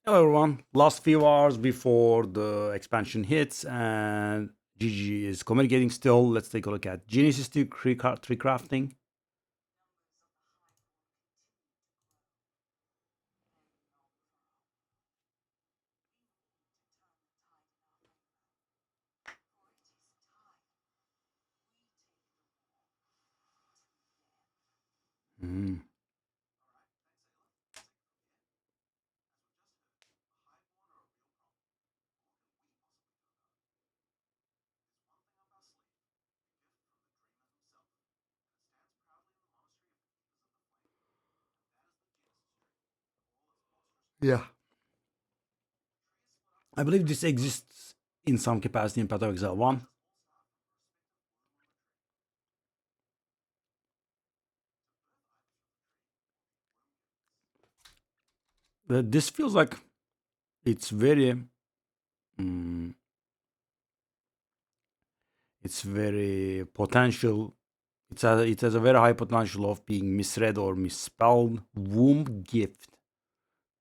Hello everyone. Last few hours before the expansion hits and GG is communicating still. Let's take a look at Genesis 2 tree crafting. Mhm. Yeah. I believe this exists in some capacity in Path Excel 1. This feels like it's very mm, it's very potential. It has a very high potential of being misread or misspelled. Womb gift.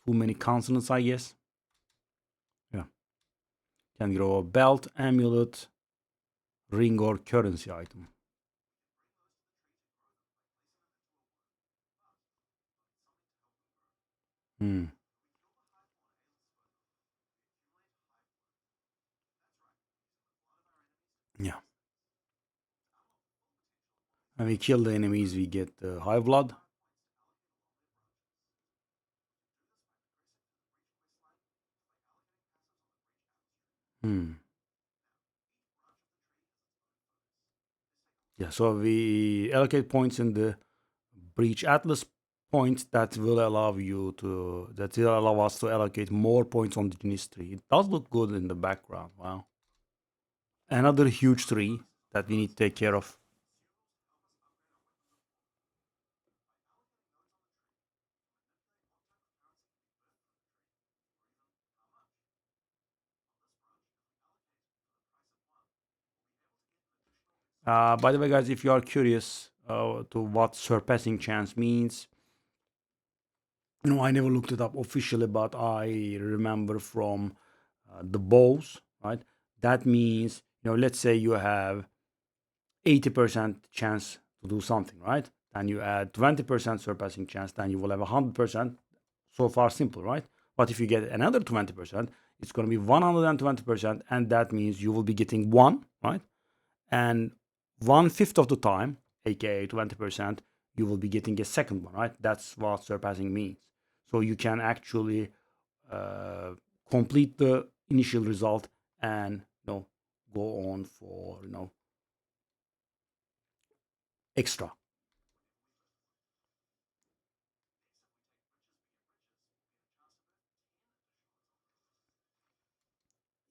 Too many consonants, I guess. Yeah. Can grow a belt, amulet, ring, or currency item. Hmm. Yeah. When we kill the enemies, we get the high blood. Hmm. Yeah. So we allocate points in the breach atlas points that will allow us to allocate more points on the genius tree. It does look good in the background. Wow. Another huge tree that we need to take care of. By the way, guys, if you are curious to what surpassing chance means, I never looked it up officially, but I remember from the bows, right? That means, let's say you have 80% chance to do something, right? Then you add 20% surpassing chance, then you will have 100%. So far, simple, right? But if you get another 20%, it's going to be 120%, and that means you will be getting one, right? And 1/5 of the time, aka 20%, you will be getting a second one, right? That's what surpassing means. So you can actually uh, complete the initial result and go on for extra.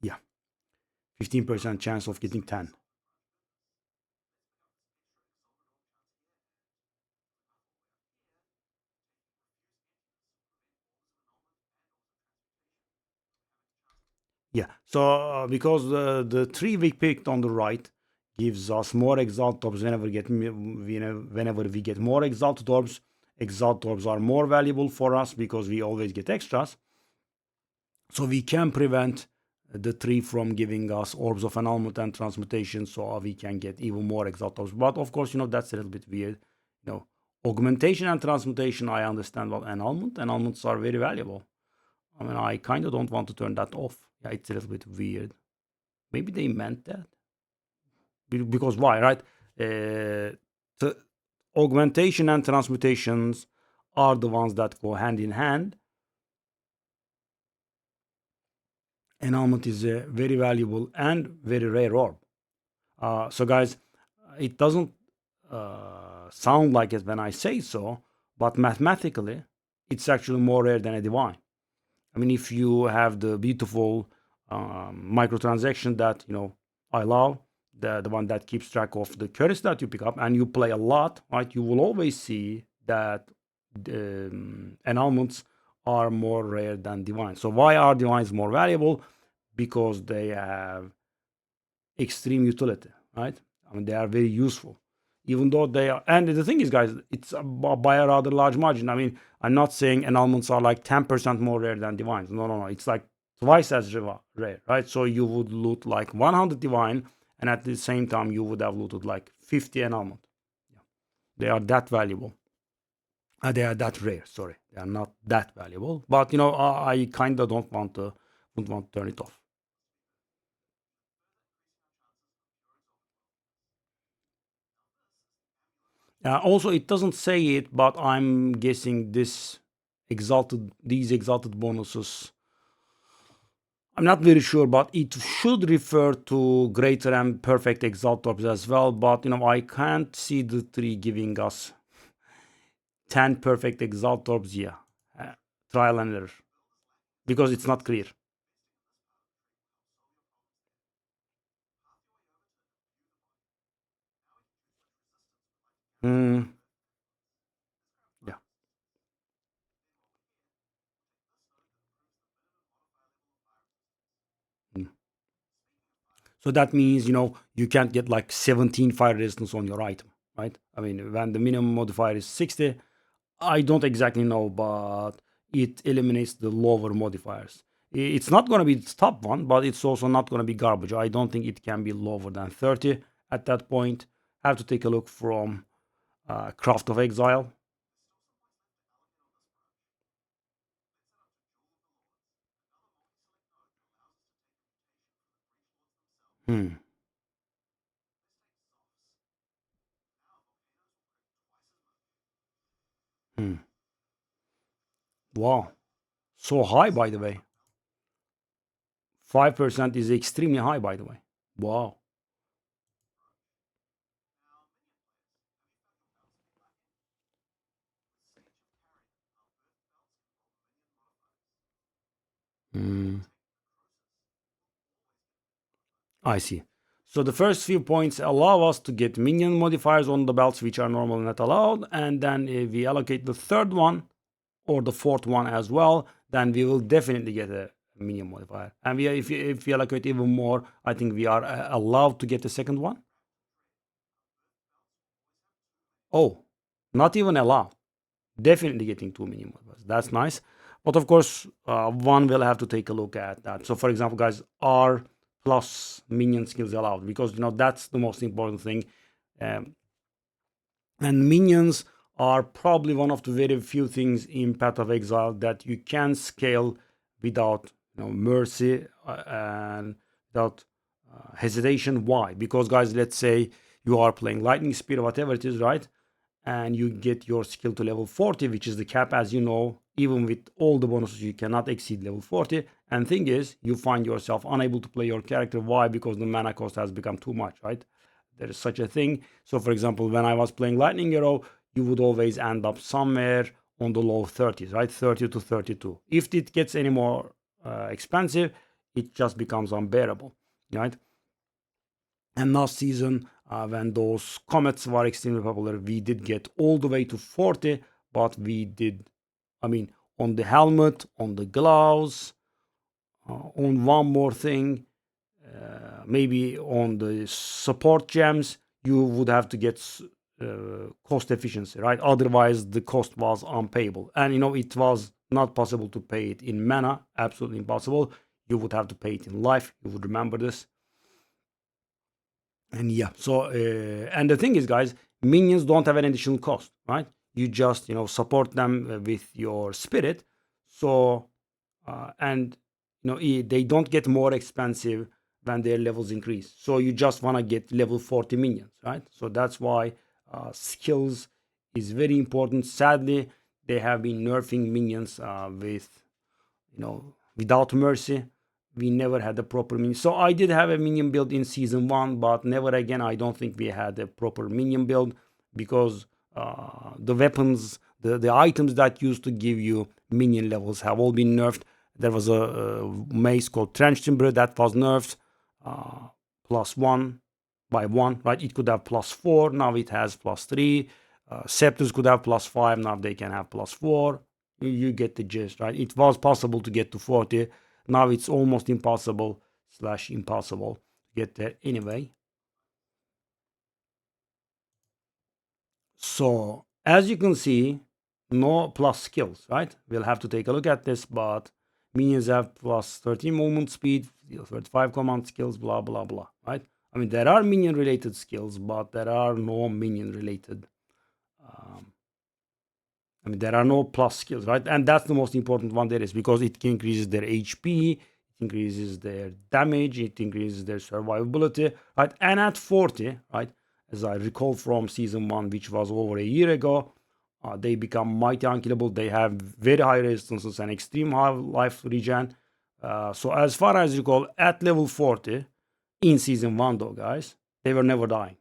Yeah, 15% chance of getting 10. Yeah. So because the tree we picked on the right gives us more exalt orbs whenever we get more exalted orbs. Exalt orbs are more valuable for us because we always get extras. So we can prevent the tree from giving us orbs of annulment and transmutation, so we can get even more exalt orbs. But of course, that's a little bit weird. Augmentation and transmutation, I understand, but annulments are very valuable. I mean, I kind of don't want to turn that off. Yeah, it's a little bit weird. Maybe they meant that. Because why, right? The augmentation and transmutations are the ones that go hand in hand. Annulment is a very valuable and very rare orb. So, guys, it doesn't sound like it when I say so, but mathematically, it's actually more rare than a divine. I mean, if you have the beautiful microtransaction that I love, the one that keeps track of the currency that you pick up, and you play a lot, right? You will always see that annulments are more rare than divines. So why are divines more valuable? Because they have extreme utility, right? I mean, they are very useful. even though they are. And the thing is, guys, it's by a rather large margin. I mean, I'm not saying annulments are like 10% more rare than divines. No, no, no. It's like twice as rare, right? So you would loot like 100 divine, and at the same time, you would have looted like 50 annulment. Yeah. They are that valuable. They are that rare. Sorry, they are not that valuable. But I kind of don't want to turn it off. Also, it doesn't say it, but I'm guessing these exalted bonuses. I'm not very sure, but it should refer to greater and perfect exalt orbs as well. But I can't see the tree giving us 10 perfect exalt orbs. Yeah, trial and error because it's not clear. Hmm. Yeah. Hmm. So that means you can't get like 17 fire resistance on your item, right? I mean, when the minimum modifier is 60, I don't exactly know, but it eliminates the lower modifiers. It's not going to be the top one, but it's also not going to be garbage. I don't think it can be lower than 30 at that point. Have to take a look from Craft of Exile. Hmm. Hmm. Wow. So high, by the way. 5% is extremely high, by the way. Wow. Hmm. I see. So the first few points allow us to get minion modifiers on the belts, which are normally not allowed. And then if we allocate the third one or the fourth one as well, then we will definitely get a minion modifier. And if we allocate even more, I think we are allowed to get a second one. Oh, not even allowed. Definitely getting two minion modifiers. That's nice. But of course, one will have to take a look at that. So, for example, guys, are plus minion skills allowed? Because that's the most important thing. Um, and minions are probably one of the very few things in Path of Exile that you can scale without mercy and without hesitation. Why? Because, guys, let's say you are playing Lightning Speed or whatever it is, right? And you get your skill to level 40, which is the cap, as you know. Even with all the bonuses, you cannot exceed level 40. And thing is, you find yourself unable to play your character. Why? Because the mana cost has become too much, right? There is such a thing. So, for example, when I was playing Lightning Arrow, you would always end up somewhere on the low 30s, right? 30 to 32. If it gets any more expensive, it just becomes unbearable, right? And last season, when those comets were extremely popular, we did get all the way to 40, but we did, I mean, on the helmet, on the gloves, on one more thing, maybe on the support gems, you would have to get cost efficiency, right? Otherwise, the cost was unpayable. And it was not possible to pay it in mana, absolutely impossible. You would have to pay it in life. You would remember this. And yeah, so and the thing is, guys, minions don't have an additional cost, right? You just support them with your spirit. So and they don't get more expensive when their levels increase. So you just want to get level 40 minions, right? So that's why skills is very important. Sadly, they have been nerfing minions with without mercy. We never had a proper minion. So I did have a minion build in season one, but never again. I don't think we had a proper minion build because the weapons, the items that used to give you minion levels have all been nerfed. There was a mace called Trench Timber that was nerfed uh, plus one by one, right? It could have plus four. Now it has plus three. Scepters could have plus five. Now they can have plus four. You get the gist, right? It was possible to get to 40. Now it's almost impossible slash impossible to get there anyway. So as you can see, no plus skills, right? We'll have to take a look at this, but minions have plus 13 movement speed, 35 command skills, blah, blah, blah, right? I mean, there are minion related skills, but there are no minion related. Um, I mean, there are no plus skills, right? And that's the most important one there is, because it increases their HP, it increases their damage, it increases their survivability, right? And at 40, right, as I recall from season 1, which was over a year ago, they become mighty unkillable. They have very high resistances and extreme high life regen. So as far as you recall, at level 40 in season 1 though, guys, they were never dying.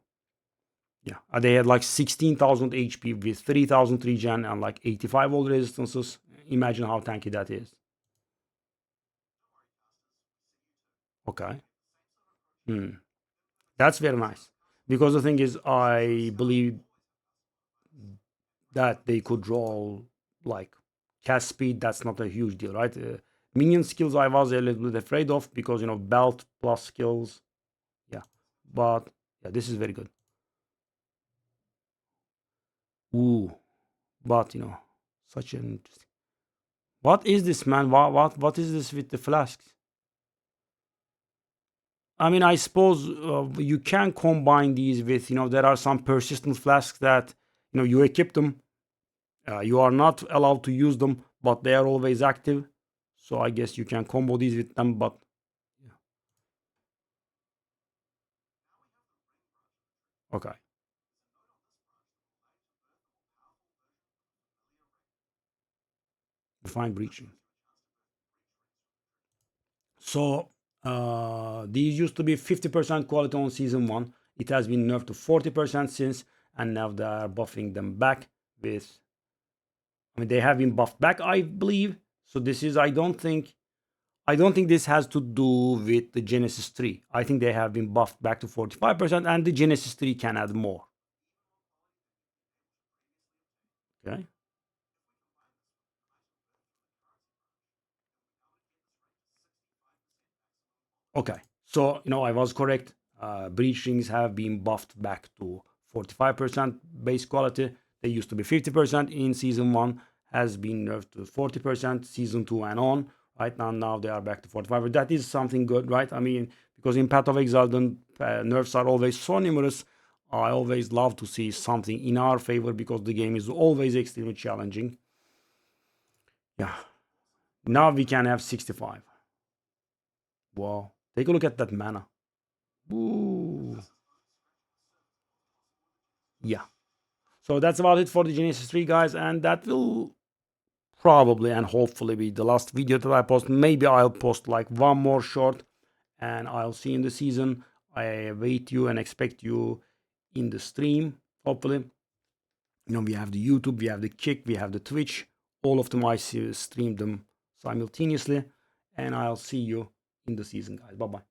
Yeah, they had like 16,000 HP with 3,000 regen and like 85 all resistances. Imagine how tanky that is. Okay. Hmm. That's very nice. Because the thing is, I believe that they could roll like cast speed. That's not a huge deal, right? Minion skills, I was a little bit afraid of because, belt plus skills. Yeah. But yeah, this is very good. Ooh. But, such an interesting. What is this, man? What is this with the flasks? I mean, I suppose you can combine these with, there are some persistent flasks that, you equip them. You are not allowed to use them, but they are always active. So I guess you can combo these with them, but yeah. Okay. Define breaching. So these used to be 50% quality on season 1. It has been nerfed to 40% since, and now they are buffing them back with, I mean, they have been buffed back, I believe. So this is, I don't think this has to do with the Genesis 3. I think they have been buffed back to 45%, and the Genesis 3 can add more. Okay. Okay. So, I was correct. Breach rings have been buffed back to 45% base quality. They used to be 50% in season 1, has been nerfed to 40% season 2 and on. Right now they are back to 45. That is something good, right? I mean, because in Path of Exile, the nerfs are always so numerous. I always love to see something in our favor because the game is always extremely challenging. Yeah. Now we can have 65. Wow. Take a look at that mana. Ooh. Yeah. So that's about it for the Genesis 3, guys. And that will probably and hopefully be the last video that I post. Maybe I'll post like one more short and I'll see you in the season. I await you and expect you in the stream, hopefully. We have the YouTube, we have the Kick, we have the Twitch. All of them I stream them simultaneously. And I'll see you in the season, guys. Bye bye.